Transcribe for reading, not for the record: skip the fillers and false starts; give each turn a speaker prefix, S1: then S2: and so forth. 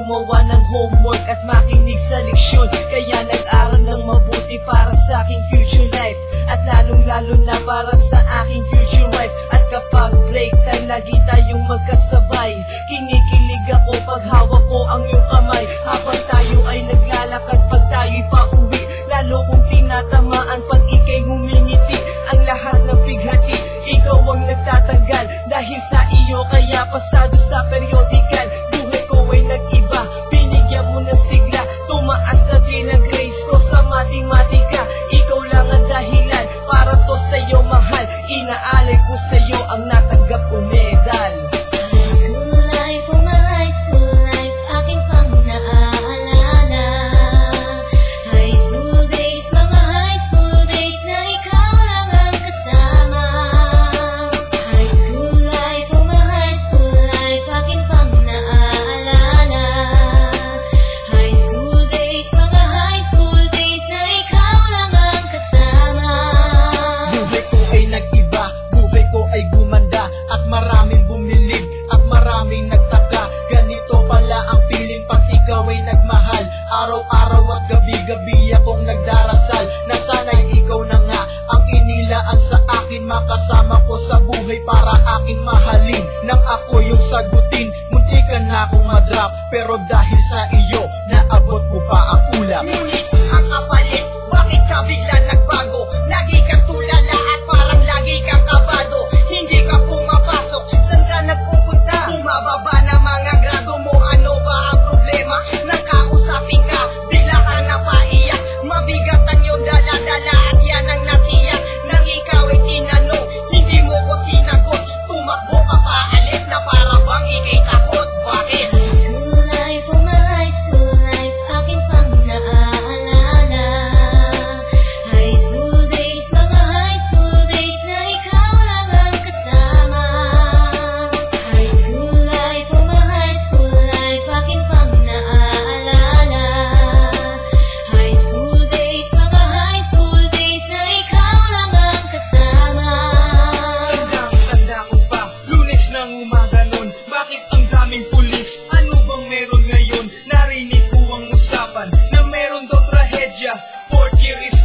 S1: gumawa ng homework at makinig sa leksyon. Kaya nag-aral ng mabuti para sa aking future life, at lalong-lalo na para sa aking future wife. At kapag break time, lagi tayong magkasabay. Kinikilig ako pag hawak ko ang iyong kamay, habang tayo ay naglalakad pag tayo'y pauwi. Lalo kung tinatamaan pag ika'y ngumingiti. Ang lahat ng bighati, ikaw ang nagtatanggal. Dahil sa iyo kaya pasado sa periodical. Buhay ko ay nag-iba, binigyan mo ng sigla. Tumaas na din ang grades ko sa matematika. Ikaw lang ang dahilan para to sa'yo mahal. Inaalay ko sa'yo ang natanggap ko medal.
S2: Araw-araw at gabi-gabi akong nagdarasal na sana'y ikaw na nga ang inilaan sa akin. Makasama ko sa buhay para aking mahalin. Nang ako yung sagutin, muntikan na akong madrop. Pero dahil sa iyo, naabot ko pa ang ulap.
S3: Ngunit ang kapalit, bakit ka bigla nagbago? Lagi kang tulala at parang lagi kang kabado. Hindi ka pumapasok, saan ka nagpupunta? Bumababa na mga grado mo, ano ba ang problema? Nakausapin ka, bigla ka napaiyak. Mabigat ang iyong dala-dala at yan ang natiyak. Nang ikaw ay tinanong, hindi mo ko sinagot. Tumakbo ka pa, alis na para bang ikay takot. Bakit?
S1: Ano bang meron ngayon? Narinig ko ang usapan na meron daw trahedya. Fourth year is